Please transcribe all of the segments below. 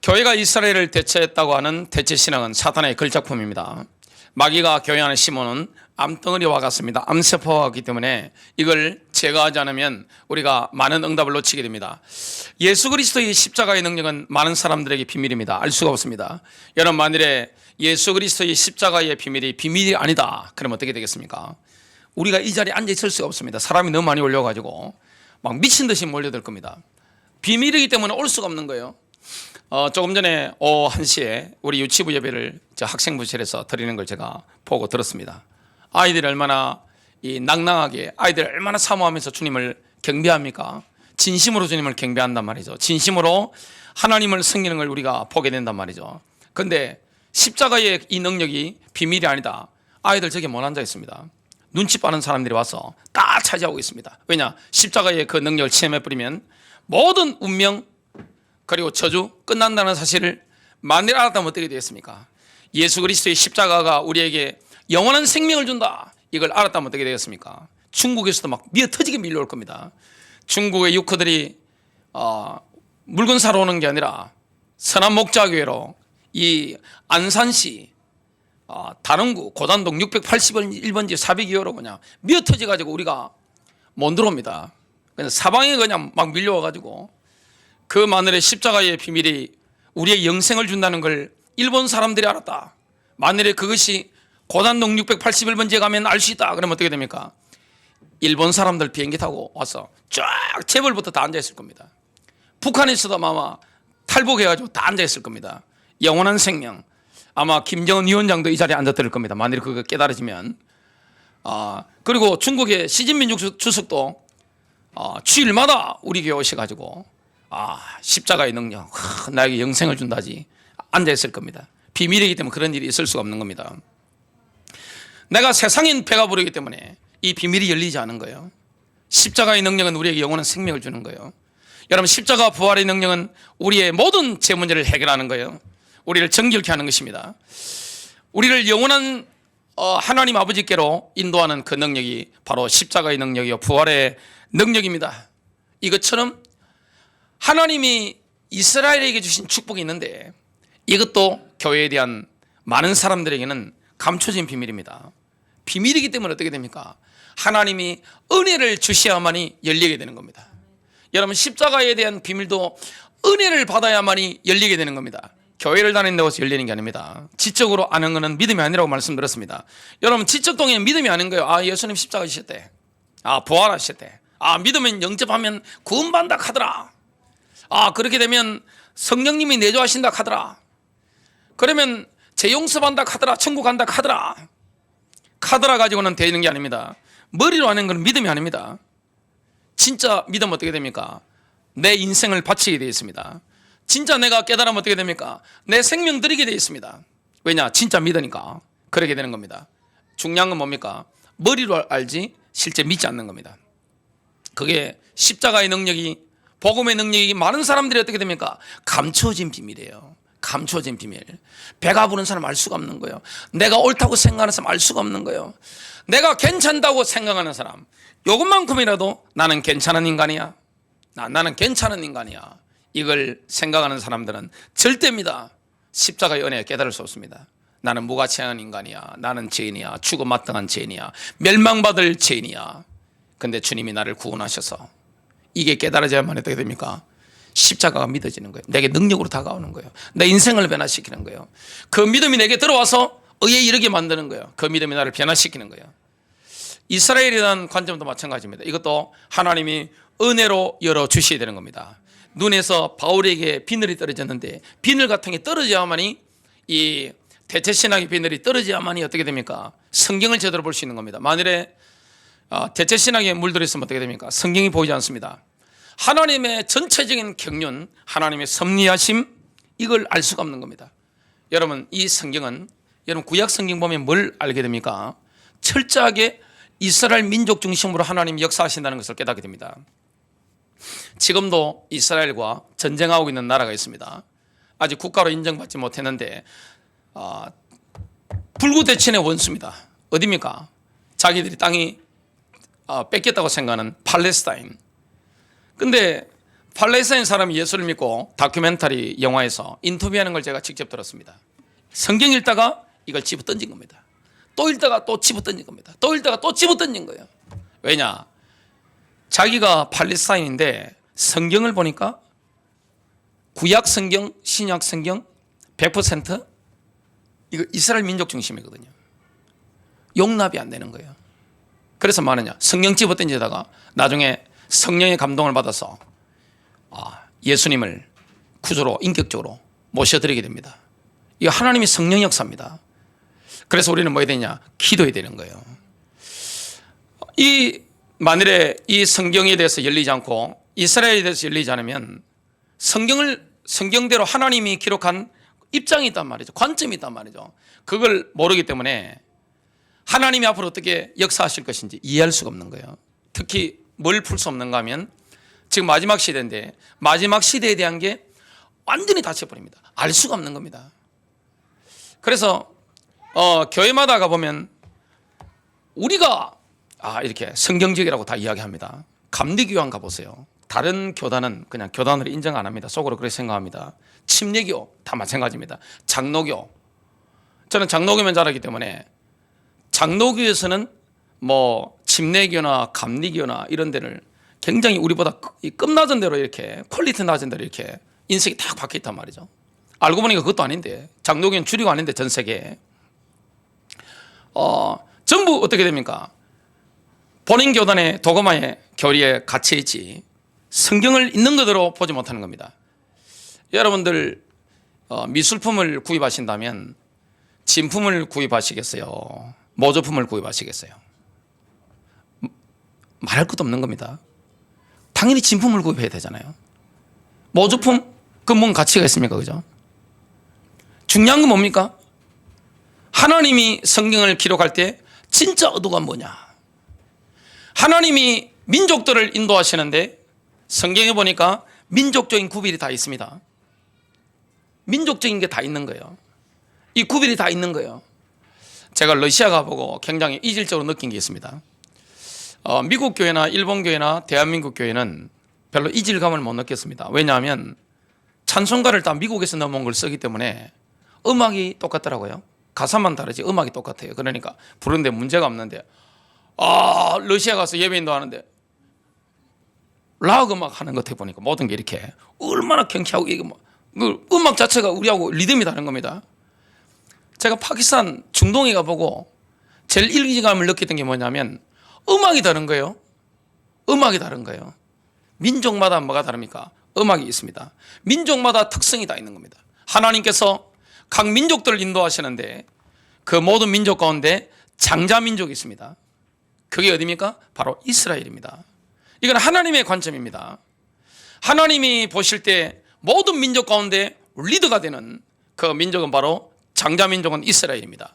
교회가 이스라엘을 대체했다고 하는 대체신앙은 사탄의 걸작품입니다. 마귀가 교회 안에 심어놓은 암덩어리와 같습니다. 암세포와 같기 때문에 이걸 제거하지 않으면 우리가 많은 응답을 놓치게 됩니다. 예수 그리스도의 십자가의 능력은 많은 사람들에게 비밀입니다. 알 수가 없습니다. 여러분, 만일에 예수 그리스도의 십자가의 비밀이 아니다, 그러면 어떻게 되겠습니까? 우리가 이 자리에 앉아 있을 수가 없습니다. 사람이 너무 많이 올려가지고 막 미친 듯이 몰려들 겁니다. 비밀이기 때문에 올 수가 없는 거예요. 조금 전에 오후 1시에 우리 유치부 예배를 학생부실에서 드리는 걸 제가 보고 들었습니다. 아이들이 얼마나 낭낭하게, 아이들이 얼마나 사모하면서 주님을 경배합니까? 진심으로 주님을 경배한단 말이죠. 진심으로 하나님을 섬기는 걸 우리가 보게 된단 말이죠. 그런데 십자가의 이 능력이 비밀이 아니다. 아이들 저기 못 앉아 있습니다. 눈치 빠른 사람들이 와서 다 차지하고 있습니다. 왜냐? 십자가의 그 능력을 체험해버리면 모든 운명 그리고 저주 끝난다는 사실을 만일 알았다면 어떻게 되겠습니까? 예수 그리스도의 십자가가 우리에게 영원한 생명을 준다, 이걸 알았다면 어떻게 되겠습니까? 중국에서도 막 미어터지게 밀려올 겁니다. 중국의 유커들이 물건 사러 오는 게 아니라 서남목자교회로 이 안산시 단원구 고단동 681번지 402호로 그냥 미어터져가지고 우리가 못 들어옵니다. 그냥 사방에 그냥 막 밀려와가지고 그 마늘의 십자가의 비밀이 우리의 영생을 준다는 걸 일본 사람들이 알았다. 만일에 그것이 고단동 681번지에 가면 알 수 있다, 그러면 어떻게 됩니까? 일본 사람들 비행기 타고 와서 쫙 재벌부터 다 앉아 있을 겁니다. 북한에서도 아마 탈북해가지고 다 앉아 있을 겁니다. 영원한 생명. 아마 김정은 위원장도 이 자리에 앉아들 겁니다. 만일 그거 깨달아지면. 그리고 중국의 시진핑 주석도 주일마다 우리 교회 오셔가지고 십자가의 능력, 나에게 영생을 준다지 앉아 있을 겁니다. 비밀이기 때문에 그런 일이 있을 수가 없는 겁니다. 내가 세상인 배가 부르기 때문에 이 비밀이 열리지 않은 거예요. 십자가의 능력은 우리에게 영원한 생명을 주는 거예요. 여러분, 십자가 부활의 능력은 우리의 모든 제 문제를 해결하는 거예요. 우리를 정결케 하는 것입니다. 우리를 영원한 하나님 아버지께로 인도하는 그 능력이 바로 십자가의 능력이요, 부활의 능력입니다. 이것처럼 하나님이 이스라엘에게 주신 축복이 있는데 이것도 교회에 대한 많은 사람들에게는 감춰진 비밀입니다. 비밀이기 때문에 어떻게 됩니까? 하나님이 은혜를 주셔야만이 열리게 되는 겁니다. 여러분, 십자가에 대한 비밀도 은혜를 받아야만이 열리게 되는 겁니다. 교회를 다닌다고 해서 열리는 게 아닙니다. 지적으로 아는 것은 믿음이 아니라고 말씀드렸습니다. 여러분, 지적 동의는 믿음이 아닌 거예요. 예수님 십자가 지셨대. 부활하셨대. 믿으면 영접하면 구원받는다 하더라. 그렇게 되면 성령님이 내조하신다 하더라. 그러면 재용서받는다 하더라. 천국 간다 하더라. 카더라 가지고는 되는 게 아닙니다. 머리로 하는 건 믿음이 아닙니다. 진짜 믿으면 어떻게 됩니까? 내 인생을 바치게 되어 있습니다. 진짜 내가 깨달으면 어떻게 됩니까? 내 생명 드리게 되어 있습니다. 왜냐? 진짜 믿으니까 그렇게 되는 겁니다. 중요한 건 뭡니까? 머리로 알지 실제 믿지 않는 겁니다. 그게 십자가의 능력이, 복음의 능력이 많은 사람들이 어떻게 됩니까? 감춰진 비밀이에요. 감춰진 비밀. 배가 부른 사람 알 수가 없는 거예요. 내가 옳다고 생각하는 사람 알 수가 없는 거예요. 내가 괜찮다고 생각하는 사람, 요것만큼이라도 나는 괜찮은 인간이야, 나는 괜찮은 인간이야, 이걸 생각하는 사람들은 절대입니다. 십자가의 은혜에 깨달을 수 없습니다. 나는 무가치한 인간이야, 나는 죄인이야, 죽어마땅한 죄인이야, 멸망받을 죄인이야. 근데 주님이 나를 구원하셔서 이게 깨달아져야만 어떻게 됩니까? 십자가가 믿어지는 거예요. 내게 능력으로 다가오는 거예요. 내 인생을 변화시키는 거예요. 그 믿음이 내게 들어와서 의에 이르게 만드는 거예요. 그 믿음이 나를 변화시키는 거예요. 이스라엘에 대한 관점도 마찬가지입니다. 이것도 하나님이 은혜로 열어주셔야 되는 겁니다. 눈에서 바울에게 비늘이 떨어졌는데 비늘 같은 게 떨어져야만이, 이 대체신앙의 비늘이 떨어져야만이 어떻게 됩니까? 성경을 제대로 볼 수 있는 겁니다. 만일에 대체신앙에 물들어 있으면 어떻게 됩니까? 성경이 보이지 않습니다. 하나님의 전체적인 경륜, 하나님의 섭리하심, 이걸 알 수가 없는 겁니다. 여러분, 이 성경은, 여러분 구약 성경 보면 뭘 알게 됩니까? 철저하게 이스라엘 민족 중심으로 하나님이 역사하신다는 것을 깨닫게 됩니다. 지금도 이스라엘과 전쟁하고 있는 나라가 있습니다. 아직 국가로 인정받지 못했는데 불구대천의 원수입니다. 어디입니까? 자기들이 땅이 뺏겼다고 생각하는 팔레스타인. 근데 팔레스타인 사람이 예수를 믿고 다큐멘터리 영화에서 인터뷰하는 걸 제가 직접 들었습니다. 성경 읽다가 이걸 집어 던진 겁니다. 또 읽다가 또 집어 던진 겁니다. 또 읽다가 또 집어 던진 거예요. 왜냐? 자기가 팔레스타인인데 성경을 보니까 구약 성경, 신약 성경 100% 이거 이스라엘 민족 중심이거든요. 용납이 안 되는 거예요. 그래서 뭐하느냐? 성경 집어 던지다가 나중에 성령의 감동을 받아서 예수님을 구주로 인격적으로 모셔드리게 됩니다. 이거 하나님의 성령 역사입니다. 그래서 우리는 뭐 해야 되냐? 기도해야 되는 거예요. 만일에 이 성경에 대해서 열리지 않고 이스라엘에 대해서 열리지 않으면 성경대로 하나님이 기록한 입장이 있단 말이죠. 관점이 있단 말이죠. 그걸 모르기 때문에 하나님이 앞으로 어떻게 역사하실 것인지 이해할 수가 없는 거예요. 특히 뭘 풀 수 없는가 하면 지금 마지막 시대인데 마지막 시대에 대한 게 완전히 닫혀버립니다. 알 수가 없는 겁니다. 그래서 교회마다 가보면 우리가 이렇게 성경적이라고 다 이야기합니다. 감리교회 가보세요. 다른 교단은 그냥 교단으로 인정 안 합니다. 속으로 그렇게 생각합니다. 침례교 다 마찬가지입니다. 장로교, 저는 장로교면 자라기 때문에 장로교에서는 뭐 침례교나 감리교나 이런 데를 굉장히 우리보다 끝나던 대로 이렇게 퀄리티 낮은 대로 이렇게 인색이 딱 박혀 있단 말이죠. 알고 보니까 그것도 아닌데 장로교는 주류가 아닌데 전 세계에 전부 어떻게 됩니까? 본인 교단의 도그마의 교리에 갇혀 있지 성경을 있는 그대로 보지 못하는 겁니다. 여러분들 미술품을 구입하신다면 진품을 구입하시겠어요? 모조품을 구입하시겠어요? 말할 것도 없는 겁니다. 당연히 진품을 구입해야 되잖아요. 모조품? 그 뭔 가치가 있습니까? 그죠? 중요한 건 뭡니까? 하나님이 성경을 기록할 때 진짜 의도가 뭐냐? 하나님이 민족들을 인도하시는데 성경에 보니까 민족적인 구별이 다 있습니다. 민족적인 게 다 있는 거예요. 이 구별이 다 있는 거예요. 제가 러시아 가보고 굉장히 이질적으로 느낀 게 있습니다. 미국 교회나 일본 교회나 대한민국 교회는 별로 이질감을 못 느꼈습니다. 왜냐하면 찬송가를 다 미국에서 넘어온 걸 쓰기 때문에 음악이 똑같더라고요. 가사만 다르지 음악이 똑같아요. 그러니까 부르는데 문제가 없는데 러시아 가서 예배 인도하는데 락 음악 하는 것 해보니까 모든 게 이렇게 얼마나 경쾌하고 이게 음악 자체가 우리하고 리듬이 다른 겁니다. 제가 파키스탄 중동에 가보고 제일 일기감을 느꼈던 게 뭐냐면 음악이 다른 거예요. 음악이 다른 거예요. 민족마다 뭐가 다릅니까? 음악이 있습니다. 민족마다 특성이 다 있는 겁니다. 하나님께서 각 민족들을 인도하시는데 그 모든 민족 가운데 장자 민족이 있습니다. 그게 어디입니까? 바로 이스라엘입니다. 이건 하나님의 관점입니다. 하나님이 보실 때 모든 민족 가운데 리더가 되는 그 민족은 바로 장자 민족은 이스라엘입니다.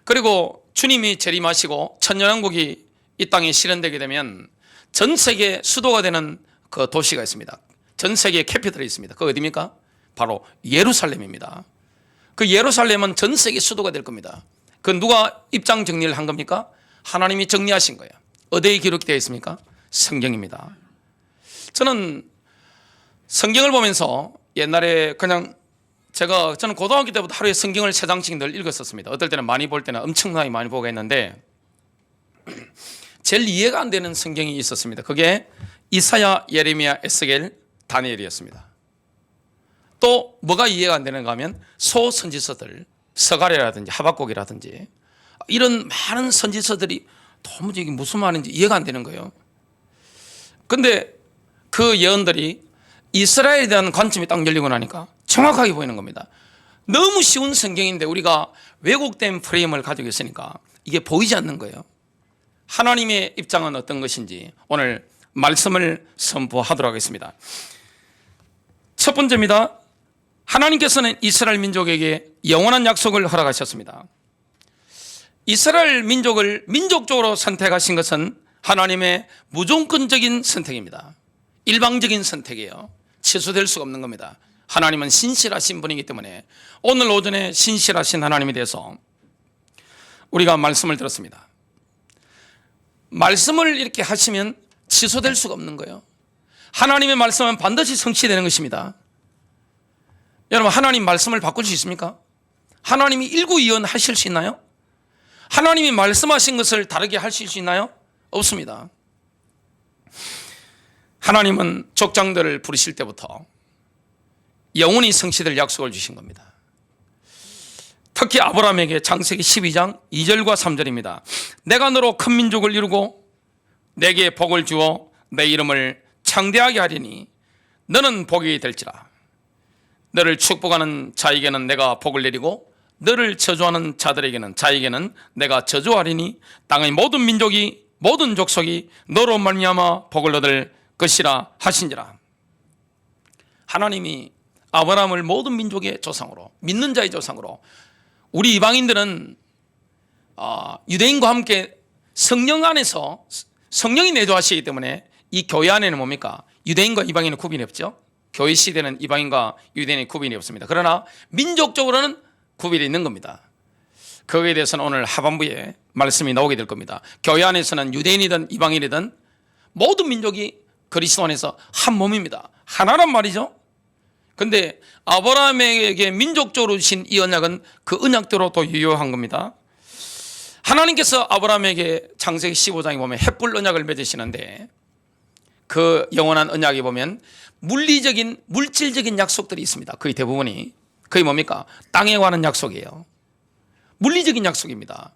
그리고 주님이 재림하시고 천년왕국이 이 땅에 실현되게 되면 전 세계 수도가 되는 그 도시가 있습니다. 전 세계 캐피털이 있습니다. 그 어디입니까? 바로 예루살렘입니다. 그 예루살렘은 전 세계 수도가 될 겁니다. 그 누가 입장 정리를 한 겁니까? 하나님이 정리하신 거예요. 어디에 기록이 되어 있습니까? 성경입니다. 저는 성경을 보면서 옛날에 저는 고등학교 때부터 하루에 성경을 3장씩 늘 읽었었습니다. 어떨 때는 많이 볼 때는 엄청나게 많이 보고 했는데 제일 이해가 안 되는 성경이 있었습니다. 그게 이사야, 예레미야, 에스겔, 다니엘이었습니다. 또 뭐가 이해가 안 되는가 하면 소선지서들, 서가랴라든지 하박국이라든지 이런 많은 선지서들이 도무지 이게 무슨 말인지 이해가 안 되는 거예요. 근데 그 예언들이 이스라엘에 대한 관점이 딱 열리고 나니까 정확하게 보이는 겁니다. 너무 쉬운 성경인데 우리가 왜곡된 프레임을 가지고 있으니까 이게 보이지 않는 거예요. 하나님의 입장은 어떤 것인지 오늘 말씀을 선포하도록 하겠습니다. 첫 번째입니다. 하나님께서는 이스라엘 민족에게 영원한 약속을 허락하셨습니다. 이스라엘 민족을 민족적으로 선택하신 것은 하나님의 무조건적인 선택입니다. 일방적인 선택이에요. 취소될 수가 없는 겁니다. 하나님은 신실하신 분이기 때문에 오늘 오전에 신실하신 하나님에 대해서 우리가 말씀을 들었습니다. 말씀을 이렇게 하시면 취소될 수가 없는 거예요. 하나님의 말씀은 반드시 성취되는 것입니다. 여러분, 하나님 말씀을 바꿀 수 있습니까? 하나님이 일구이연하실 수 있나요? 하나님이 말씀하신 것을 다르게 하실 수 있나요? 없습니다. 하나님은 족장들을 부르실 때부터 영원히 성취될 약속을 주신 겁니다. 특히 아브라함에게 창세기 12장 2절과 3절입니다. 내가 너로 큰 민족을 이루고 내게 복을 주어 내 이름을 창대하게 하리니 너는 복이 될지라. 너를 축복하는 자에게는 내가 복을 내리고 너를 저주하는 자에게는 내가 저주하리니 땅의 모든 민족이 모든 족속이 너로 말미암아 복을 얻을 것이라 하신지라. 하나님이 아브라함을 모든 민족의 조상으로, 믿는 자의 조상으로, 우리 이방인들은 유대인과 함께 성령 안에서 성령이 내주하시기 때문에 이 교회 안에는 뭡니까? 유대인과 이방인은 구분이 없죠. 교회 시대는 이방인과 유대인의 구분이 없습니다. 그러나 민족적으로는 구별이 있는 겁니다. 거기에 대해서는 오늘 하반부에 말씀이 나오게 될 겁니다. 교회 안에서는 유대인이든 이방인이든 모든 민족이 그리스도 안에서 한 몸입니다. 하나란 말이죠. 근데 아브라함에게 민족적으로 주신 이 언약은 그 언약대로 또 유효한 겁니다. 하나님께서 아브라함에게 창세기 15장에 보면 햇불 언약을 맺으시는데 그 영원한 언약에 보면 물질적인 약속들이 있습니다. 거의 대부분이. 그게 뭡니까? 땅에 관한 약속이에요. 물리적인 약속입니다.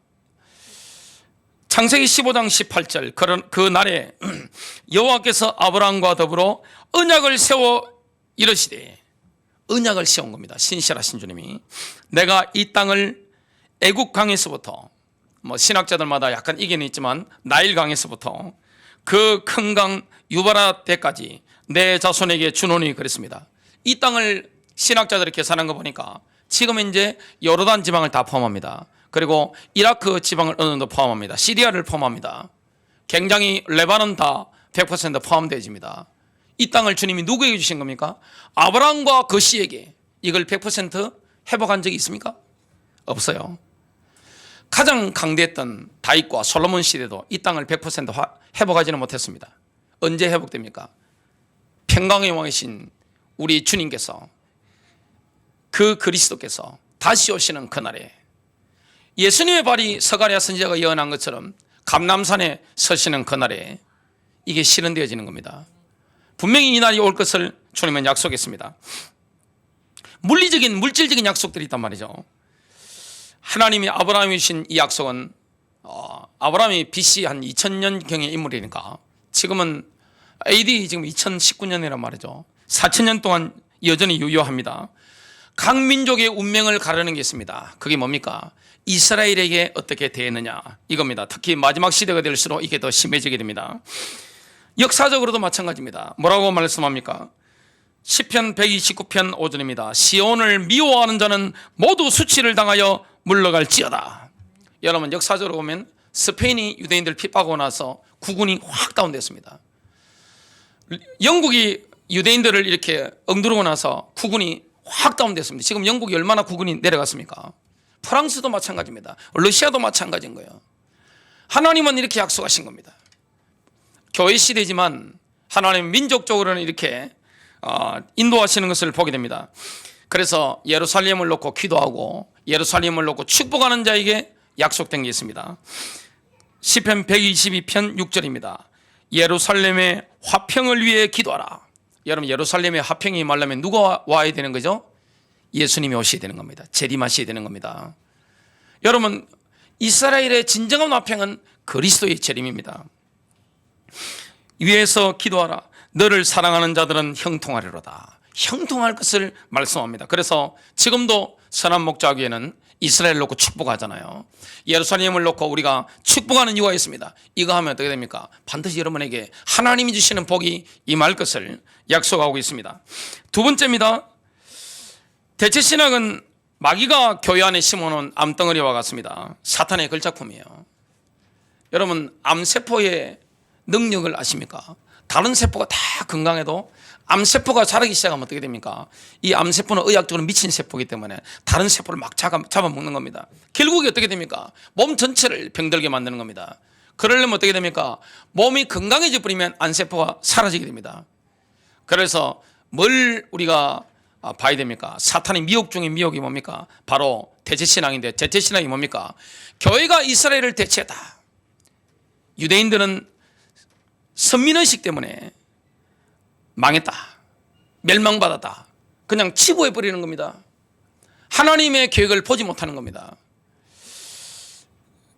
창세기 15장 18절 그 날에 여호와께서 아브라함과 더불어 언약을 세워 이르시되, 언약을 세운 겁니다. 신실하신 주님이 내가 이 땅을 애국 강에서부터, 신학자들마다 약간 이견이 있지만 나일 강에서부터 그 큰 강 유바라데까지 내 자손에게 주노니 그랬습니다. 이 땅을 신학자들이 계산한 거 보니까 지금 이제 요르단 지방을 다 포함합니다. 그리고 이라크 지방을 어느 정도 포함합니다. 시리아를 포함합니다. 굉장히 레바논 다 100% 포함되어집니다. 이 땅을 주님이 누구에게 주신 겁니까? 아브라함과 그 씨에게. 이걸 100% 회복한 적이 있습니까? 없어요. 가장 강대했던 다윗과 솔로몬 시대도 이 땅을 100% 회복하지는 못했습니다. 언제 회복됩니까? 평강의 왕이신 우리 주님께서, 그 그리스도께서 다시 오시는 그날에 예수님의 발이 스가랴 선지자가 예언한 것처럼 감람산에 서시는 그날에 이게 실현되어지는 겁니다. 분명히 이 날이 올 것을 주님은 약속했습니다. 물질적인 약속들이 있단 말이죠. 하나님이 아브라함이 주신 이 약속은 아브라함이 BC 한 2000년경의 인물이니까 지금은 AD 지금 2019년이란 말이죠. 4000년 동안 여전히 유효합니다. 각 민족의 운명을 가르는 게 있습니다. 그게 뭡니까? 이스라엘에게 어떻게 대했느냐 이겁니다. 특히 마지막 시대가 될수록 이게 더 심해지게 됩니다. 역사적으로도 마찬가지입니다. 뭐라고 말씀합니까? 시편 129편 5절입니다. 시온을 미워하는 자는 모두 수치를 당하여 물러갈지어다. 여러분, 역사적으로 보면 스페인이 유대인들 핍박하고 나서 국군이 확 다운됐습니다. 영국이 유대인들을 이렇게 엉두르고 나서 국군이 확 다운됐습니다. 지금 영국이 얼마나 국군이 내려갔습니까? 프랑스도 마찬가지입니다. 러시아도 마찬가지인 거예요. 하나님은 이렇게 약속하신 겁니다. 교회 시대지만 하나님 민족적으로는 이렇게 인도하시는 것을 보게 됩니다. 그래서 예루살렘을 놓고 기도하고 예루살렘을 놓고 축복하는 자에게 약속된 게 있습니다. 시편 122편 6절입니다. 예루살렘의 화평을 위해 기도하라. 여러분, 예루살렘의 화평이 말하면 누가 와야 되는 거죠? 예수님이 오셔야 되는 겁니다. 재림하셔야 되는 겁니다. 여러분, 이스라엘의 진정한 화평은 그리스도의 재림입니다. 위에서 기도하라. 너를 사랑하는 자들은 형통하리로다. 형통할 것을 말씀합니다. 그래서 지금도 선한 목자교회는 이스라엘을 놓고 축복하잖아요. 예루살렘을 놓고 우리가 축복하는 이유가 있습니다. 이거 하면 어떻게 됩니까? 반드시 여러분에게 하나님이 주시는 복이 임할 것을 약속하고 있습니다. 두 번째입니다. 대체신학은 마귀가 교회 안에 심어놓은 암덩어리와 같습니다. 사탄의 걸작품이에요. 여러분, 암세포의 능력을 아십니까? 다른 세포가 다 건강해도 암세포가 자라기 시작하면 어떻게 됩니까? 이 암세포는 의학적으로 미친 세포이기 때문에 다른 세포를 막 잡아먹는 겁니다. 결국에 어떻게 됩니까? 몸 전체를 병들게 만드는 겁니다. 그러려면 어떻게 됩니까? 몸이 건강해져 버리면 암세포가 사라지게 됩니다. 그래서 뭘 우리가 봐야 됩니까? 사탄의 미혹 중에 미혹이 뭡니까? 바로 대체신앙인데, 대체신앙이 뭡니까? 교회가 이스라엘을 대체했다. 유대인들은 선민의식 때문에 망했다, 멸망받았다, 그냥 치부해버리는 겁니다. 하나님의 계획을 보지 못하는 겁니다.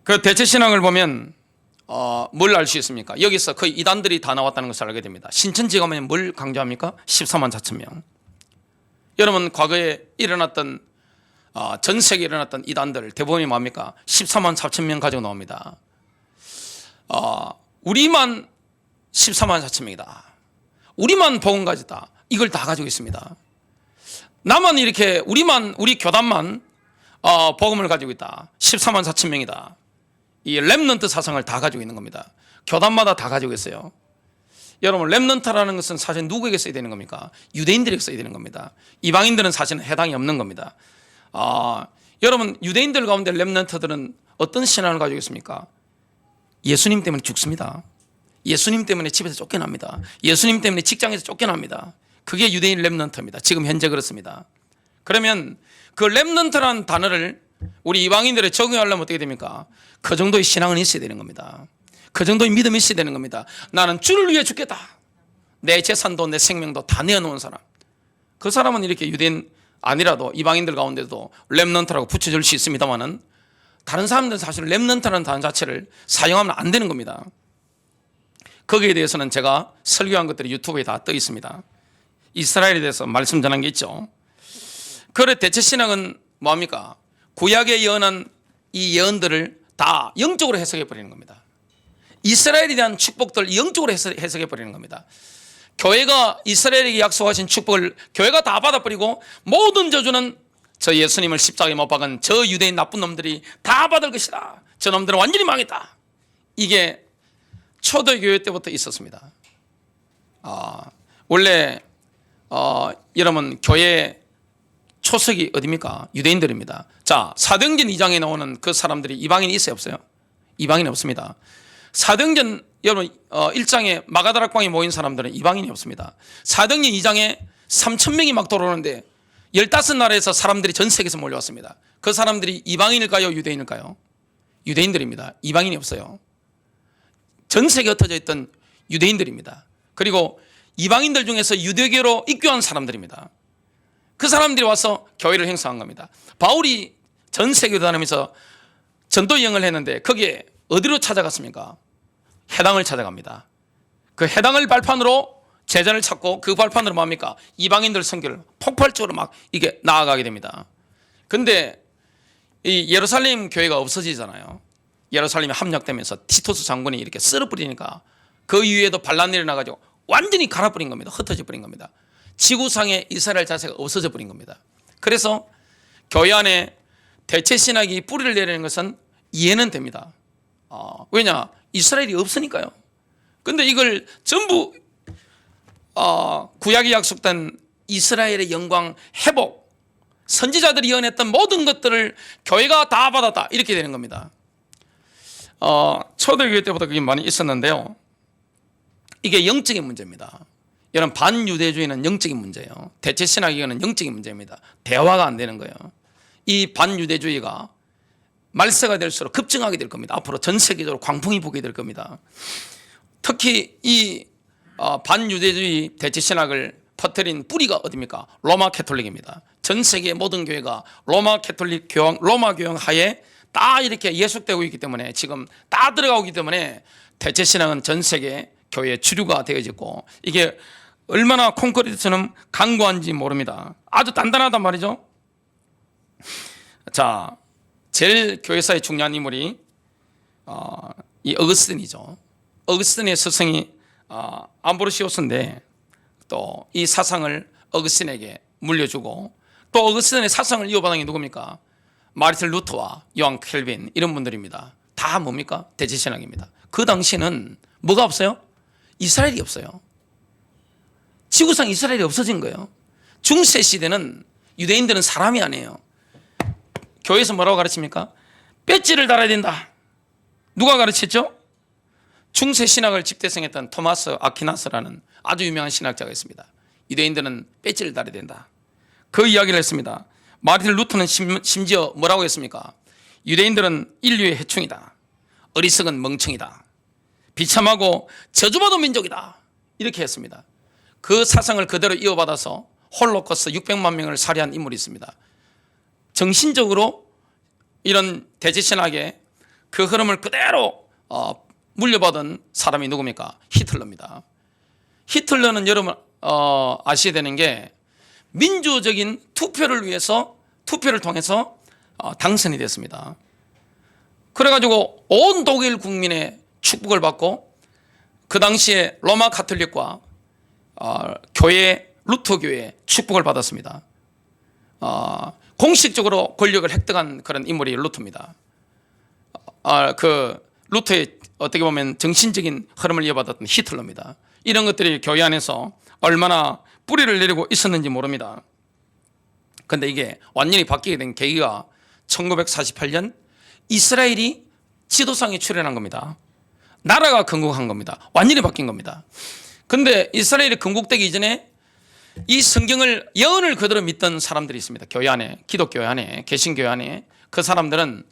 그 대체신앙을 보면 뭘 알 수 있습니까? 여기서 거의 이단들이 다 나왔다는 것을 알게 됩니다. 신천지 가면 뭘 강조합니까? 14만 4천 명. 여러분, 과거에 일어났던 전 세계에 일어났던 이단들 대부분이 뭡니까? 14만 4천 명 가지고 나옵니다. 우리만 14만 4천 명이다. 우리만 복음 가졌다. 이걸 다 가지고 있습니다. 나만 이렇게 우리 교단만 복음을 가지고 있다. 14만 4천 명이다. 이 렘넌트 사상을 다 가지고 있는 겁니다. 교단마다 다 가지고 있어요. 여러분, 렘넌트라는 것은 사실 누구에게 써야 되는 겁니까? 유대인들에게 써야 되는 겁니다. 이방인들은 사실은 해당이 없는 겁니다. 여러분, 유대인들 가운데 렘넌트들은 어떤 신앙을 가지고 있습니까? 예수님 때문에 죽습니다. 예수님 때문에 집에서 쫓겨납니다. 예수님 때문에 직장에서 쫓겨납니다. 그게 유대인 렘넌트입니다. 지금 현재 그렇습니다. 그러면 그 렘넌트라는 단어를 우리 이방인들에 적용하려면 어떻게 됩니까? 그 정도의 신앙은 있어야 되는 겁니다. 그 정도의 믿음이 있어야 되는 겁니다. 나는 주를 위해 죽겠다. 내 재산도 내 생명도 다 내어놓은 사람. 그 사람은 이렇게 유대인 아니라도 이방인들 가운데도 렘넌트라고 붙여줄 수 있습니다만은, 다른 사람들은 사실 렘넌트라는 단어 자체를 사용하면 안 되는 겁니다. 거기에 대해서는 제가 설교한 것들이 유튜브에 다 떠 있습니다. 이스라엘에 대해서 말씀 전한 게 있죠. 그래, 대체신앙은 뭐합니까? 구약에 예언한 이 예언들을 다 영적으로 해석해 버리는 겁니다. 이스라엘에 대한 축복들 영적으로 해석해 버리는 겁니다. 교회가 이스라엘에게 약속하신 축복을 교회가 다 받아버리고, 모든 저주는 저 예수님을 십자가에 못 박은 저 유대인 나쁜 놈들이 다 받을 것이다. 저 놈들은 완전히 망했다. 이게 초대교회 때부터 있었습니다. 원래 여러분, 교회 초석이 어디입니까? 유대인들입니다. 자, 사도행전 2장에 나오는 그 사람들이 이방인이 있어요, 없어요? 이방인이 없습니다. 사도행전 여러분 1장에 마가다락방에 모인 사람들은 이방인이 없습니다. 사도행전 2장에 3,000명이 막 돌아오는데 15나라에서 사람들이 전 세계에서 몰려왔습니다. 그 사람들이 이방인일까요, 유대인일까요? 유대인들입니다. 이방인이 없어요. 전 세계에 흩어져 있던 유대인들입니다. 그리고 이방인들 중에서 유대교로 입교한 사람들입니다. 그 사람들이 와서 교회를 형성한 겁니다. 바울이 전 세계로 다니면서 전도 여행을 했는데 거기에 어디로 찾아갔습니까? 해당을 찾아갑니다. 그 해당을 발판으로 제자를 찾고, 그 발판으로 뭡니까? 이방인들 선교를 폭발적으로 막 이게 나아가게 됩니다. 근데 이 예루살렘 교회가 없어지잖아요. 예루살렘이 함락되면서 티토스 장군이 이렇게 쓸어버리니까 그 이후에도 반란이 일어나가지고 완전히 갈아버린 겁니다. 흩어져 버린 겁니다. 지구상에 이스라엘 자체가 없어져 버린 겁니다. 그래서 교회 안에 대체신학이 뿌리를 내리는 것은 이해는 됩니다. 왜냐? 이스라엘이 없으니까요. 근데 이걸 전부 구약에 약속된 이스라엘의 영광 회복, 선지자들이 예언했던 모든 것들을 교회가 다 받았다, 이렇게 되는 겁니다. 초대교회 때부터 그게 많이 있었는데요. 이게 영적인 문제입니다. 여러분, 반유대주의는 영적인 문제예요. 대체신학이는 영적인 문제입니다. 대화가 안 되는 거예요. 이 반유대주의가 말세가 될수록 급증하게 될 겁니다. 앞으로 전 세계적으로 광풍이 불게 될 겁니다. 특히 이 반유대주의 대체신학을 퍼뜨린 뿌리가 어디입니까? 로마 캐톨릭입니다. 전 세계 모든 교회가 로마 캐톨릭 교황, 로마 교황 하에 다 이렇게 예속되고 있기 때문에, 지금 다 들어가고 있기 때문에 대체신학은 전 세계 교회의 주류가 되어졌고, 이게 얼마나 콘크리트처럼 강고한지 모릅니다. 아주 단단하단 말이죠. 자, 제일 교회사에 중요한 인물이 이 어거스틴이죠. 어거스틴의 스승이 암브로시오스인데, 또 이 사상을 어거스틴에게 물려주고, 또 어거스틴의 사상을 이어받은 게 누굽니까? 마르틴 루터와 요한 켈빈, 이런 분들입니다. 다 뭡니까? 대체신학입니다. 그 당시는 뭐가 없어요? 이스라엘이 없어요. 지구상 이스라엘이 없어진 거예요. 중세 시대는 유대인들은 사람이 아니에요. 교회에서 뭐라고 가르칩니까? 배지를 달아야 된다. 누가 가르쳤죠? 중세 신학을 집대성했던 토마스 아퀴나스라는 아주 유명한 신학자가 있습니다. 유대인들은 배지를 달아야 된다. 그 이야기를 했습니다. 마르틴 루터는 심지어 뭐라고 했습니까? 유대인들은 인류의 해충이다. 어리석은 멍청이다. 비참하고 저주받은 민족이다. 이렇게 했습니다. 그 사상을 그대로 이어받아서 홀로코스트 600만 명을 살해한 인물이 있습니다. 정신적으로 이런 대제신학의 그 흐름을 그대로 물려받은 사람이 누굽니까? 히틀러입니다. 히틀러는 여러분 아셔야 되는 게 민주적인 투표를 위해서 투표를 통해서 당선이 됐습니다. 그래가지고 온 독일 국민의 축복을 받고 그 당시에 로마 가톨릭과 교회 루터 교회의 축복을 받았습니다. 공식적으로 권력을 획득한 그런 인물이 루터입니다. 그 루터의 어떻게 보면 정신적인 흐름을 이어받았던 히틀러입니다. 이런 것들이 교회 안에서 얼마나 뿌리를 내리고 있었는지 모릅니다. 그런데 이게 완전히 바뀌게 된 계기가 1948년 이스라엘이 지도상에 출현한 겁니다. 나라가 건국한 겁니다. 완전히 바뀐 겁니다. 그런데 이스라엘이 건국되기 이전에 이 성경을 예언을 그대로 믿던 사람들이 있습니다. 교회 안에, 기독교회 안에, 개신교회 안에 그 사람들은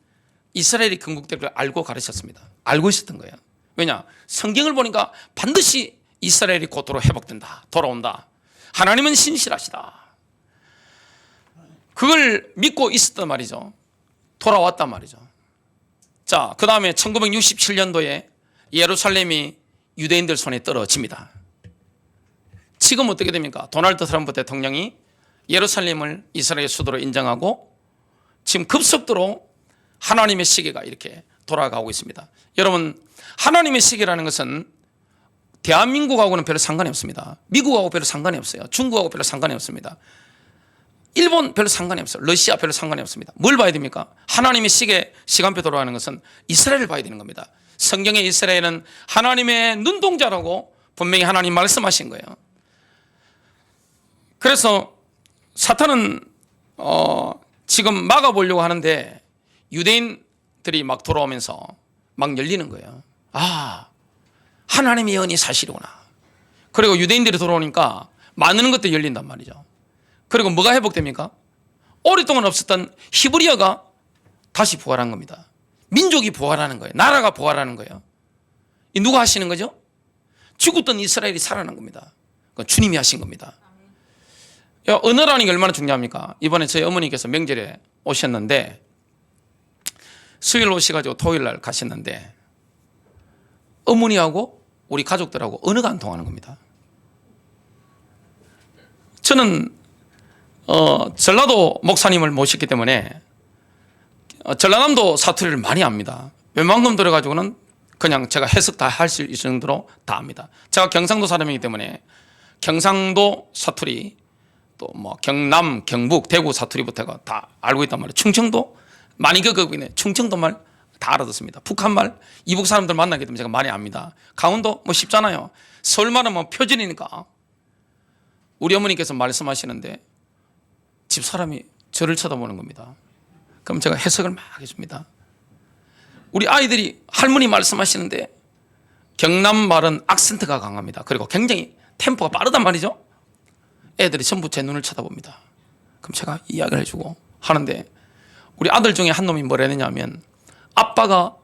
이스라엘이 건국될 걸 알고 가르쳤습니다. 알고 있었던 거예요. 왜냐? 성경을 보니까 반드시 이스라엘이 곧으로 회복된다. 돌아온다. 하나님은 신실하시다. 그걸 믿고 있었단 말이죠. 돌아왔단 말이죠. 자, 그 다음에 1967년도에 예루살렘이 유대인들 손에 떨어집니다. 지금 어떻게 됩니까? 도널드 트럼프 대통령이 예루살렘을 이스라엘 수도로 인정하고 지금 급속도로 하나님의 시계가 이렇게 돌아가고 있습니다. 여러분, 하나님의 시계라는 것은 대한민국하고는 별로 상관이 없습니다. 미국하고 별로 상관이 없어요. 중국하고 별로 상관이 없습니다. 일본 별로 상관이 없어요. 러시아 별로 상관이 없습니다. 뭘 봐야 됩니까? 하나님의 시간표 돌아가는 것은 이스라엘을 봐야 되는 겁니다. 성경의 이스라엘은 하나님의 눈동자라고 분명히 하나님 말씀하신 거예요. 그래서 사탄은 지금 막아보려고 하는데 유대인들이 막 돌아오면서 막 열리는 거예요. 아, 하나님의 예언이 사실이구나. 그리고 유대인들이 돌아오니까 많은 것들이 열린단 말이죠. 그리고 뭐가 회복됩니까? 오랫동안 없었던 히브리어가 다시 부활한 겁니다. 민족이 부활하는 거예요. 나라가 부활하는 거예요. 이 누가 하시는 거죠? 죽었던 이스라엘이 살아난 겁니다. 그건 주님이 하신 겁니다. 언어라는 게 얼마나 중요합니까? 이번에 저희 어머니께서 명절에 오셨는데 수요일 오셔가지고 토요일 날 가셨는데 어머니하고 우리 가족들하고 언어가 안 통하는 겁니다. 저는 전라도 목사님을 모셨기 때문에 전라남도 사투리를 많이 압니다. 웬만큼 들어가지고는 그냥 제가 해석 다 할 수 있을 정도로 다 압니다. 제가 경상도 사람이기 때문에 경상도 사투리 또 뭐 경남, 경북, 대구 사투리부터가 다 알고 있단 말이에요. 충청도 많이 겪어보네. 충청도 말 다 알아듣습니다. 북한 말 이북 사람들 만나게 되면 제가 많이 압니다. 강원도 뭐 쉽잖아요. 서울 말은 뭐 표준이니까. 우리 어머니께서 말씀하시는데 집 사람이 저를 쳐다보는 겁니다. 그럼 제가 해석을 막 해줍니다. 우리 아이들이 할머니 말씀하시는데 경남 말은 악센트가 강합니다. 그리고 굉장히 템포가 빠르단 말이죠. 애들이 전부 제 눈을 쳐다봅니다. 그럼 제가 이야기를 해주고 하는데 우리 아들 중에 한 놈이 뭐라 했느냐면 아빠가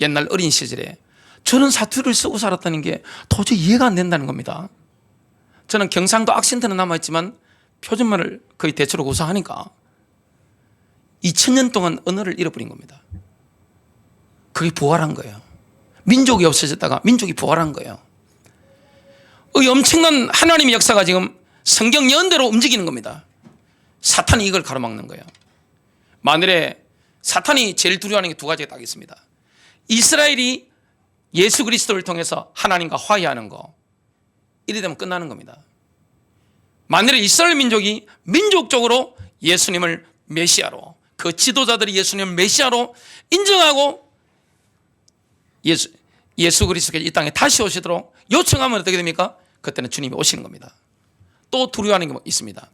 옛날 어린 시절에 저는 사투리를 쓰고 살았다는 게 도저히 이해가 안 된다는 겁니다. 저는 경상도 악센트는 남아있지만 표준말을 거의 대체로 구사하니까 2000년 동안 언어를 잃어버린 겁니다. 그게 부활한 거예요. 민족이 없어졌다가 민족이 부활한 거예요. 이 엄청난 하나님의 역사가 지금 성경 예언대로 움직이는 겁니다. 사탄이 이걸 가로막는 거예요. 만일에 사탄이 제일 두려워하는 게 두 가지가 딱 있습니다. 이스라엘이 예수 그리스도를 통해서 하나님과 화해하는 거, 이래 되면 끝나는 겁니다. 만일에 이스라엘 민족이 민족적으로 예수님을 메시아로, 그 지도자들이 예수님을 메시아로 인정하고 예수 그리스도께서 이 땅에 다시 오시도록 요청하면 어떻게 됩니까? 그때는 주님이 오시는 겁니다. 또 두려워하는 게 있습니다.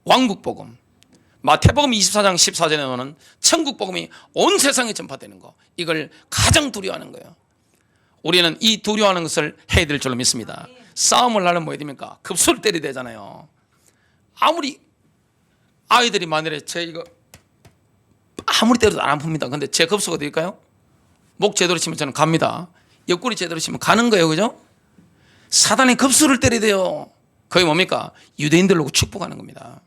왕국복음, 마태복음 24장 14절에 나오는 천국복음이 온 세상에 전파되는 거, 이걸 가장 두려워하는 거예요. 우리는 이 두려워하는 것을 해야 될 줄로 믿습니다. 싸움을 하려면 뭐 해야 됩니까? 급소를 때려야 되잖아요. 아무리 아이들이 만일에 제 이거 아무리 때려도 안 아픕니다. 근데 제 급소가 어딜까요? 목 제대로 치면 저는 갑니다. 옆구리 제대로 치면 가는 거예요. 그죠? 사단의 급소를 때려야 돼요. 그게 뭡니까? 유대인들로 축복하는 겁니다.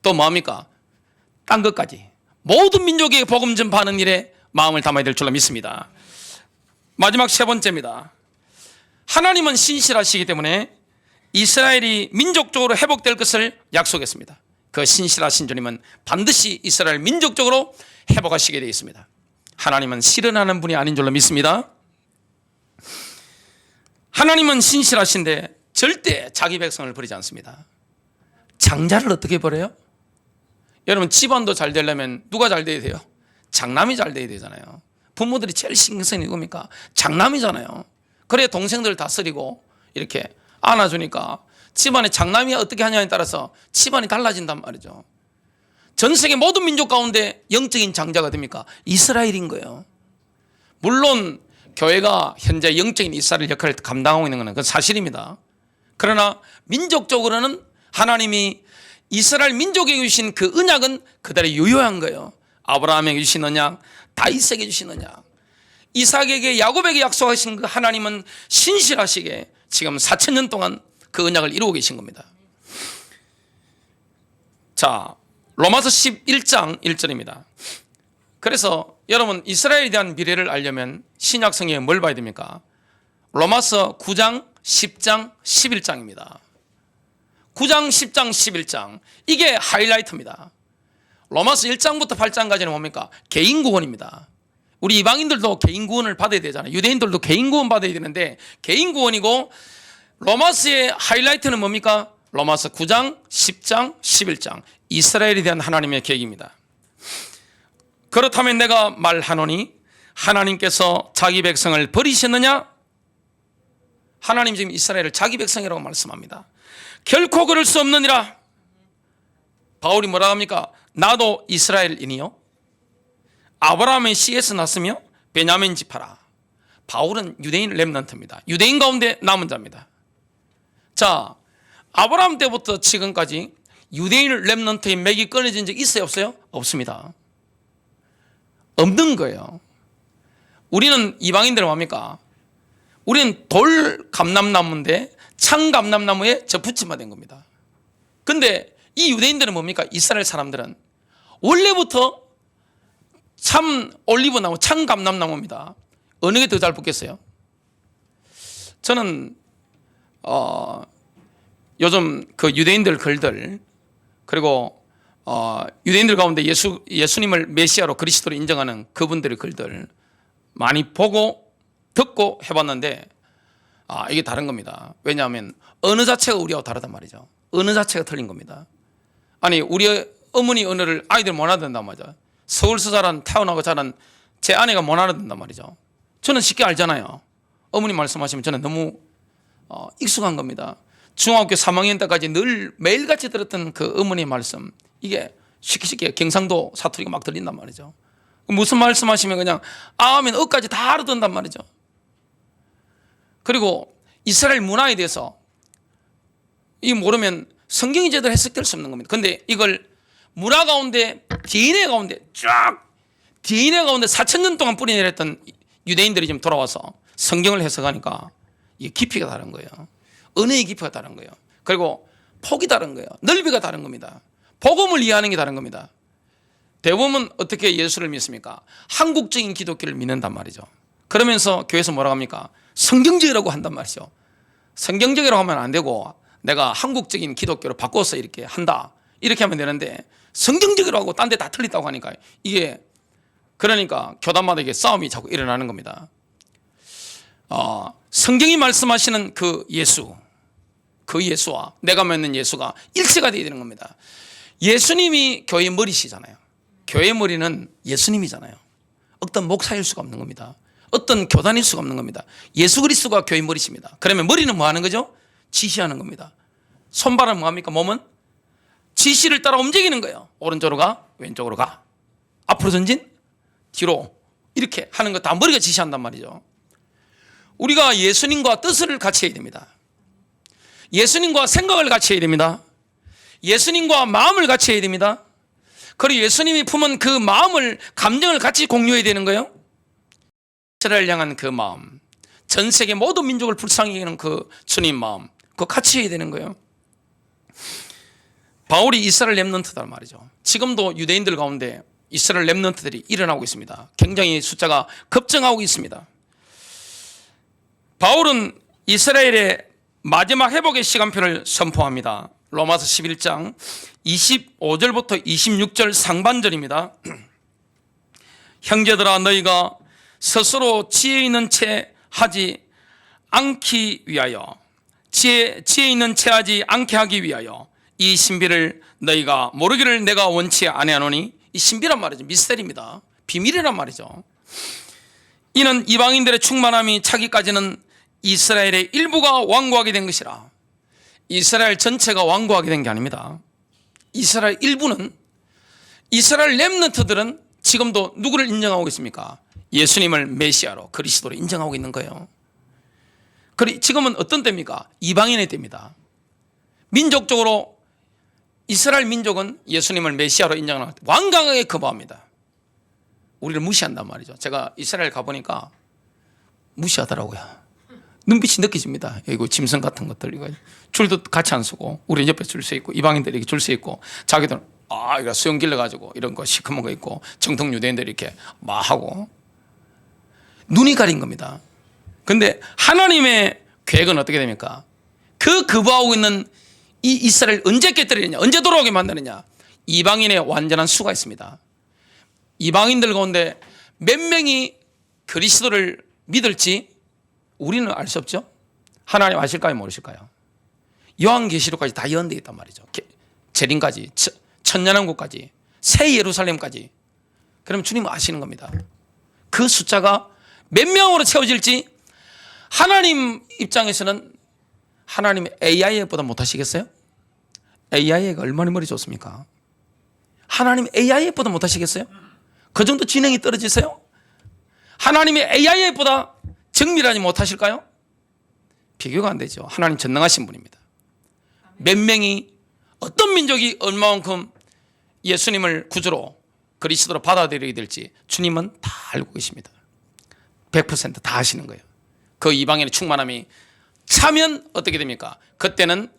또 뭐합니까? 딴 것까지 모든 민족에게 복음 전파하는 일에 마음을 담아야 될 줄로 믿습니다. 마지막 세 번째입니다. 하나님은 신실하시기 때문에 이스라엘이 민족적으로 회복될 것을 약속했습니다. 그 신실하신 주님은 반드시 이스라엘 민족적으로 회복하시게 되어 있습니다. 하나님은 실현하는 분이 아닌 줄로 믿습니다. 하나님은 신실하신데 절대 자기 백성을 버리지 않습니다. 장자를 어떻게 버려요? 여러분 집안도 잘 되려면 누가 잘 돼야 돼요? 장남이 잘 돼야 되잖아요. 부모들이 제일 신경 쓰는 게 뭡니까? 장남이잖아요. 그래 동생들 다스리고 이렇게 안아주니까 집안의 장남이 어떻게 하냐에 따라서 집안이 달라진단 말이죠. 전 세계 모든 민족 가운데 영적인 장자가 됩니까? 이스라엘인 거예요. 물론 교회가 현재 영적인 이스라엘 역할을 감당하고 있는 것은 그건 사실입니다. 그러나 민족적으로는 하나님이 이스라엘 민족에게 주신 그 언약은 그대로 유효한 거예요. 아브라함에게 주신 언약, 다윗에게 주신 언약, 이삭에게 야곱에게 약속하신 그 하나님은 신실하시게 지금 4,000년 동안 그 언약을 이루고 계신 겁니다. 자, 로마서 11장 1절입니다. 그래서 여러분 이스라엘에 대한 미래를 알려면 신약 성경에 뭘 봐야 됩니까? 로마서 9장, 10장, 11장입니다. 9장, 10장, 11장 이게 하이라이트입니다. 로마서 1장부터 8장까지는 뭡니까? 개인 구원입니다. 우리 이방인들도 개인 구원을 받아야 되잖아요. 유대인들도 개인 구원 받아야 되는데 개인 구원이고, 로마서의 하이라이트는 뭡니까? 로마서 9장, 10장, 11장 이스라엘에 대한 하나님의 계획입니다. 그렇다면 내가 말하노니 하나님께서 자기 백성을 버리셨느냐? 하나님 지금 이스라엘을 자기 백성이라고 말씀합니다. 결코 그럴 수 없느니라. 바울이 뭐라 합니까? 나도 이스라엘인이요 아브라함의 씨에서 났으며 베냐민 지파라. 바울은 유대인 렘넌트입니다. 유대인 가운데 남은 자입니다. 자, 아브라함 때부터 지금까지 유대인 렘넌트의 맥이 끊어진 적 있어요 없어요? 없습니다. 없는 거예요. 우리는 이방인들은 뭡니까? 우리는 돌 감람나무인데 창 감람나무에 접붙임만 된 겁니다. 근데 이 유대인들은 뭡니까? 이스라엘 사람들은 원래부터 참 올리브나무, 창 감람나무입니다. 어느 게 더 잘 붙겠어요? 저는 요즘 그 유대인들 글들, 그리고 유대인들 가운데 예수님을 메시아로 그리스도로 인정하는 그분들의 글들 많이 보고 듣고 해봤는데 이게 다른 겁니다. 왜냐하면 언어 자체가 우리하고 다르단 말이죠. 언어 자체가 틀린 겁니다. 아니 우리 어머니 언어를 아이들 못 알아듣는단 말이죠. 서울서 자란 태어나고 자란 제 아내가 못 알아듣는단 말이죠. 저는 쉽게 알잖아요. 어머니 말씀하시면 저는 너무 익숙한 겁니다. 중학교 3학년 때까지 늘 매일같이 들었던 그 어머니의 말씀, 이게 쉽게 경상도 사투리가 막 들린단 말이죠. 무슨 말씀하시면 그냥 아멘 어까지 다 알아듣는단 말이죠. 그리고 이스라엘 문화에 대해서 이 모르면 성경이 제대로 해석될 수 없는 겁니다. 근데 이걸 문화 가운데 DNA 가운데 쫙 DNA 가운데 4,000년 동안 뿌리내렸던 유대인들이 지금 돌아와서 성경을 해석하니까 이게 깊이가 다른 거예요. 은혜의 깊이가 다른 거예요. 그리고 폭이 다른 거예요. 넓이가 다른 겁니다. 복음을 이해하는 게 다른 겁니다. 대부분 어떻게 예수를 믿습니까? 한국적인 기독교를 믿는단 말이죠. 그러면서 교회에서 뭐라고 합니까? 성경적이라고 한단 말이죠. 성경적이라고 하면 안 되고 내가 한국적인 기독교로 바꿔서 이렇게 한다, 이렇게 하면 되는데 성경적이라고 하고 딴 데 다 틀렸다고 하니까 이게 그러니까 교단마다 이게 싸움이 자꾸 일어나는 겁니다. 성경이 말씀하시는 그 예수와 내가 믿는 예수가 일치가 되어야 되는 겁니다. 예수님이 교회의 머리시잖아요. 교회의 머리는 예수님이잖아요. 어떤 목사일 수가 없는 겁니다. 어떤 교단일 수가 없는 겁니다. 예수 그리스도가 교회의 머리십니다. 그러면 머리는 뭐 하는 거죠? 지시하는 겁니다. 손발은 뭐 합니까? 몸은 지시를 따라 움직이는 거예요. 오른쪽으로 가, 왼쪽으로 가, 앞으로 전진, 뒤로, 이렇게 하는 거 다 머리가 지시한단 말이죠. 우리가 예수님과 뜻을 같이 해야 됩니다. 예수님과 생각을 같이 해야 됩니다. 예수님과 마음을 같이 해야 됩니다. 그리고 예수님이 품은 그 마음을, 감정을 같이 공유해야 되는 거예요. 이스라엘 향한 그 마음, 전 세계 모든 민족을 불쌍히 여기는 그 주님 마음, 그거 같이 해야 되는 거예요. 바울이 이스라엘 렘넌트다 말이죠. 지금도 유대인들 가운데 이스라엘 렘넌트들이 일어나고 있습니다. 굉장히 숫자가 급증하고 있습니다. 바울은 이스라엘의 마지막 회복의 시간표를 선포합니다. 로마서 11장 25절부터 26절 상반절입니다. 형제들아, 너희가 스스로 지혜 있는 채 하지 않기 위하여, 지혜 있는 채 하지 않게 하기 위하여 이 신비를 너희가 모르기를 내가 원치 아니하노니. 이 신비란 말이죠. 미스터리입니다. 비밀이란 말이죠. 이는 이방인들의 충만함이 차기까지는 이스라엘의 일부가 완고하게 된 것이라. 이스라엘 전체가 완고하게 된 게 아닙니다. 이스라엘 일부는, 이스라엘 렘넌트들은 지금도 누구를 인정하고 있습니까? 예수님을 메시아로, 그리스도로 인정하고 있는 거예요. 지금은 어떤 때입니까? 이방인의 때입니다. 민족적으로 이스라엘 민족은 예수님을 메시아로 인정하는, 완강하게 거부합니다. 우리를 무시한단 말이죠. 제가 이스라엘 가보니까 무시하더라고요. 눈빛이 느껴집니다. 이거 짐승 같은 것들, 이거 줄도 같이 안 서고, 우리 옆에 줄 서 있고, 이방인들이 이렇게 줄 서 있고, 자기들은 이거 수영 길러가지고 이런 거 시커먼 거 있고, 정통 유대인들이 이렇게 막 하고, 눈이 가린 겁니다. 근데 하나님의 계획은 어떻게 됩니까? 그 거부하고 있는 이 이스라엘 언제 깨뜨리느냐, 언제 돌아오게 만드느냐? 이방인의 완전한 수가 있습니다. 이방인들 가운데 몇 명이 그리스도를 믿을지 우리는 알 수 없죠. 하나님 아실까요, 모르실까요? 요한계시록까지 다 예언되어 있단 말이죠. 재림까지, 천년왕국까지, 새 예루살렘까지. 그럼 주님은 아시는 겁니다. 그 숫자가 몇 명으로 채워질지 하나님 입장에서는, 하나님의 AI보다 못하시겠어요? AI가 얼마나 머리 좋습니까? 하나님 AI보다 못하시겠어요? 그 정도 지능이 떨어지세요? 하나님의 AI보다 정밀하지 못하실까요? 비교가 안 되죠. 하나님 전능하신 분입니다. 몇 명이, 어떤 민족이 얼마만큼 예수님을 구주로, 그리스도로 받아들이게 될지 주님은 다 알고 계십니다. 100%다 아시는 거예요. 그 이방인의 충만함이 차면 어떻게 됩니까? 그때는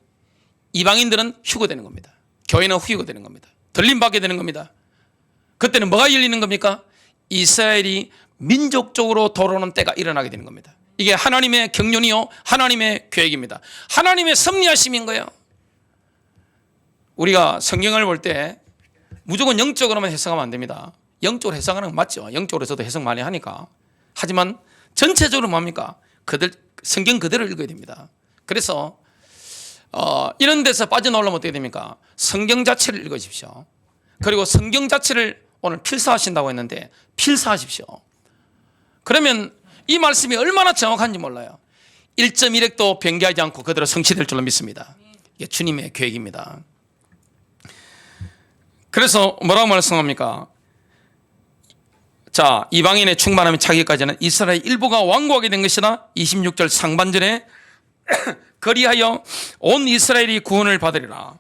이방인들은 휴거되는 겁니다. 교회는 휴거되는 겁니다. 들림받게 되는 겁니다. 그때는 뭐가 열리는 겁니까? 이스라엘이 민족적으로 돌아오는 때가 일어나게 되는 겁니다. 이게 하나님의 경륜이요, 하나님의 계획입니다. 하나님의 섭리하심인 거예요. 우리가 성경을 볼 때 무조건 영적으로만 해석하면 안 됩니다. 영적으로 해석하는 건 맞죠. 영적으로 저도 해석 많이 하니까. 하지만 전체적으로 뭡니까? 성경 그대로 읽어야 됩니다. 그래서 이런 데서 빠져나오려면 어떻게 됩니까? 성경 자체를 읽으십시오. 그리고 성경 자체를 오늘 필사하신다고 했는데 필사하십시오. 그러면 이 말씀이 얼마나 정확한지 몰라요. 1.1핵도 변개하지 않고 그대로 성취될 줄로 믿습니다. 이게 주님의 계획입니다. 그래서 뭐라고 말씀합니까? 자, 이방인의 충만함이 차기까지는 이스라엘 일부가 완고하게 된 것이나 26절 상반절에 그리하여 온 이스라엘이 구원을 받으리라.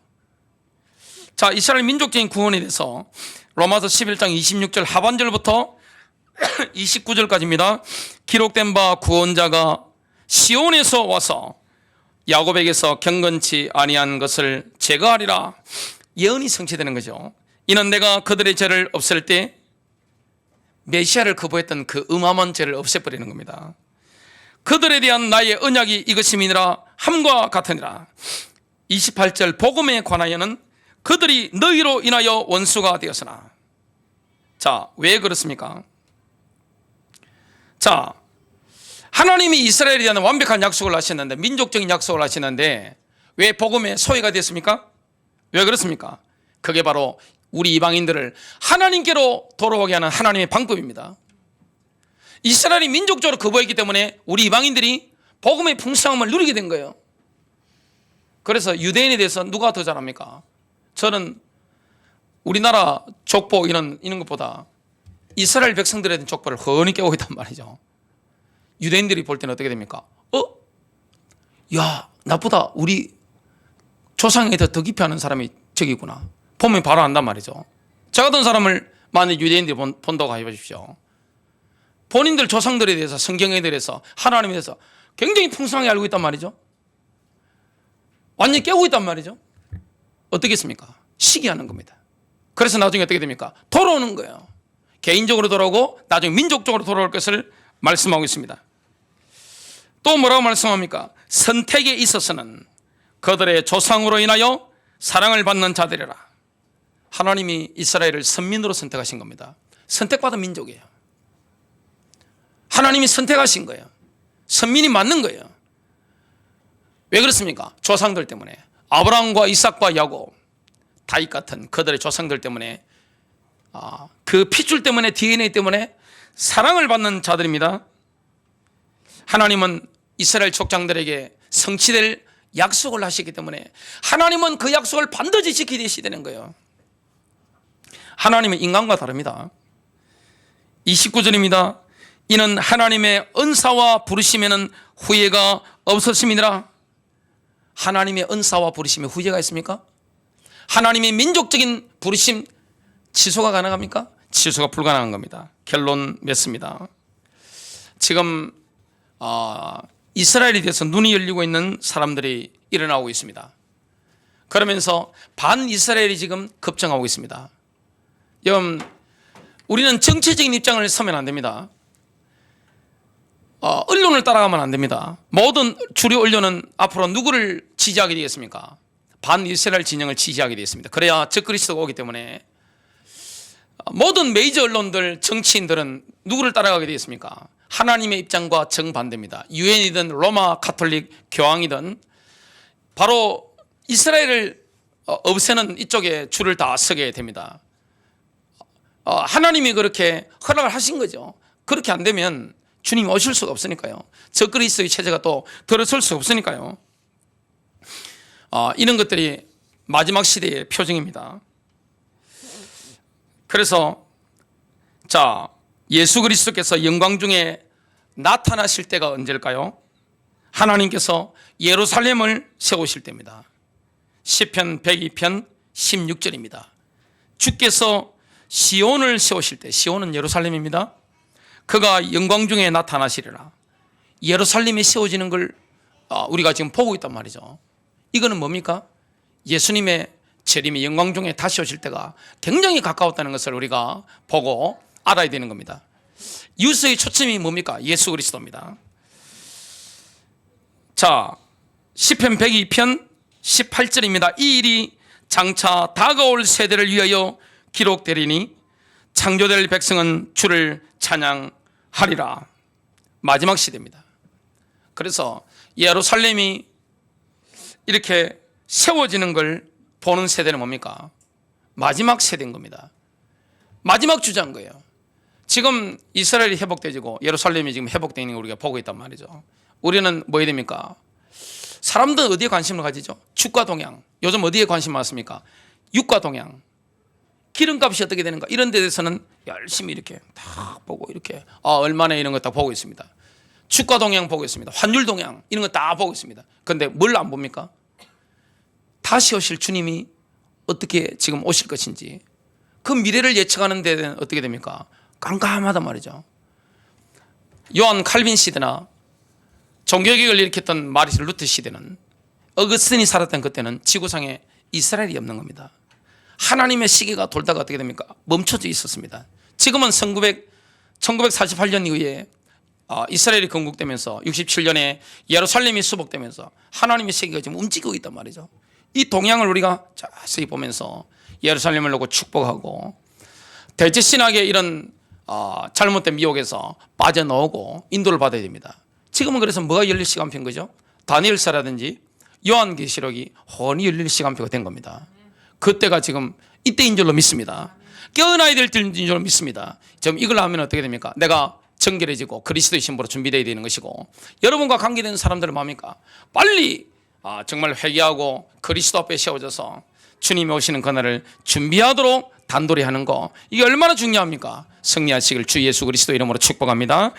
자, 이스라엘 민족적인 구원에 대해서 로마서 11장 26절 하반절부터 29절까지입니다. 기록된 바 구원자가 시온에서 와서 야곱에게서 경건치 아니한 것을 제거하리라. 예언이 성취되는 거죠. 이는 내가 그들의 죄를 없앨 때 메시아를 거부했던 그 음함한 죄를 없애버리는 겁니다. 그들에 대한 나의 언약이 이것임이니라 함과 같으니라. 28절 복음에 관하여는 그들이 너희로 인하여 원수가 되었으나. 자, 왜 그렇습니까? 자, 하나님이 이스라엘에 대한 완벽한 약속을 하셨는데, 민족적인 약속을 하셨는데 왜 복음에 소외가 됐습니까? 왜 그렇습니까? 그게 바로 우리 이방인들을 하나님께로 돌아오게 하는 하나님의 방법입니다. 이스라엘이 민족적으로 거부했기 때문에 우리 이방인들이 복음의 풍성함을 누리게 된 거예요. 그래서 유대인에 대해서 누가 더 잘합니까? 저는 우리나라 족보 이런 것보다 이스라엘 백성들에 대한 족보를 훤히 깨고 있단 말이죠. 유대인들이 볼 때는 어떻게 됩니까? 야, 나보다 우리 조상에 더 깊이 아는 사람이 저기구나. 보면 바로 안단 말이죠. 저 같은 사람을 만약 유대인들이 본다고 해보십시오. 본인들 조상들에 대해서, 성경에 대해서, 하나님에 대해서 굉장히 풍성하게 알고 있단 말이죠. 완전히 깨고 있단 말이죠. 어떻겠습니까? 시기하는 겁니다. 그래서 나중에 어떻게 됩니까? 돌아오는 거예요. 개인적으로 돌아오고 나중에 민족적으로 돌아올 것을 말씀하고 있습니다. 또 뭐라고 말씀합니까? 선택에 있어서는 그들의 조상으로 인하여 사랑을 받는 자들이라. 하나님이 이스라엘을 선민으로 선택하신 겁니다. 선택받은 민족이에요. 하나님이 선택하신 거예요. 선민이 맞는 거예요. 왜 그렇습니까? 조상들 때문에. 아브라함과 이삭과 야곱, 다윗 같은 그들의 조상들 때문에, 그 핏줄 때문에, DNA 때문에 사랑을 받는 자들입니다. 하나님은 이스라엘 족장들에게 성취될 약속을 하시기 때문에 하나님은 그 약속을 반드시 지키시되는 거예요. 하나님은 인간과 다릅니다. 29절입니다. 이는 하나님의 은사와 부르심에는 후회가 없었음이니라. 하나님의 은사와 부르심에 후회가 있습니까? 하나님의 민족적인 부르심 취소가 가능합니까? 취소가 불가능한 겁니다. 결론 맺습니다. 지금 이스라엘에 대해서 눈이 열리고 있는 사람들이 일어나고 있습니다. 그러면서 반 이스라엘이 지금 급증하고 있습니다. 여러분, 우리는 정치적인 입장을 서면 안 됩니다. 언론을 따라가면 안 됩니다. 모든 주류 언론은 앞으로 누구를 지지하게 되겠습니까? 반 이스라엘 진영을 지지하게 되겠습니다. 그래야 적그리스도가 오기 때문에 모든 메이저 언론들, 정치인들은 누구를 따라가게 되겠습니까? 하나님의 입장과 정반대입니다. 유엔이든 로마 가톨릭 교황이든 바로 이스라엘을 없애는 이쪽에 줄을 다 서게 됩니다. 하나님이 그렇게 허락을 하신 거죠. 그렇게 안 되면 주님이 오실 수가 없으니까요. 적그리스도의 체제가 또 들어설 수가 없으니까요. 이런 것들이 마지막 시대의 표징입니다. 그래서 예수 그리스도께서 영광 중에 나타나실 때가 언제일까요? 하나님께서 예루살렘을 세우실 때입니다. 시편 102편 16절입니다. 주께서 시온을 세우실 때, 시온은 예루살렘입니다. 그가 영광 중에 나타나시리라. 예루살렘이 세워지는 걸 우리가 지금 보고 있단 말이죠. 이거는 뭡니까? 예수님의 재림이 영광 중에 다시 오실 때가 굉장히 가까웠다는 것을 우리가 보고 알아야 되는 겁니다. 뉴스의 초점이 뭡니까? 예수 그리스도입니다. 시편 102편 18절입니다. 이 일이 장차 다가올 세대를 위하여 기록되리니 창조될 백성은 주를 찬양하리라. 마지막 시대입니다. 그래서 예루살렘이 이렇게 세워지는 걸 보는 세대는 뭡니까? 마지막 세대인 겁니다. 마지막 주자인 거예요. 지금 이스라엘이 회복되지고 예루살렘이 지금 회복되는 걸 우리가 보고 있단 말이죠. 우리는 뭐 해야 됩니까? 사람들은 어디에 관심을 가지죠? 주가 동향. 요즘 어디에 관심 많습니까? 유가 동향. 기름값이 어떻게 되는가? 이런 데 대해서는 열심히 이렇게 다 보고 이렇게 얼마나 이런 거 다 보고 있습니다. 주가 동향 보고 있습니다. 환율 동향 이런 거 다 보고 있습니다. 그런데 뭘 안 봅니까? 다시 오실 주님이 어떻게 지금 오실 것인지 그 미래를 예측하는 데는 어떻게 됩니까? 깜깜하단 말이죠. 요한 칼빈 시대나 종교개혁을 일으켰던 마르틴 루터 시대는, 어거스틴이 살았던 그때는 지구상에 이스라엘이 없는 겁니다. 하나님의 시기가 돌다가 어떻게 됩니까? 멈춰져 있었습니다. 지금은 1948년 이후에 이스라엘이 건국되면서 67년에 예루살렘이 수복되면서 하나님의 세계가 지금 움직이고 있단 말이죠. 이 동향을 우리가 자세히 보면서 예루살렘을 놓고 축복하고 대제신학의 이런 잘못된 미혹에서 빠져나오고 인도를 받아야 됩니다. 지금은 그래서 뭐가 열릴 시간표인 거죠? 다니엘서라든지 요한계시록이 훤히 열릴 시간표가 된 겁니다. 그때가 지금 이때인 줄로 믿습니다. 깨어나야 될 때인 줄로 믿습니다. 지금 이걸 하면 어떻게 됩니까? 내가 정결해지고 그리스도의 신부로 준비되어야 되는 것이고, 여러분과 관계되는 사람들은 뭡니까? 빨리 정말 회개하고 그리스도 앞에 세워져서 주님이 오시는 그날을 준비하도록 단도리 하는 거, 이게 얼마나 중요합니까? 승리하시길 주 예수 그리스도 이름으로 축복합니다.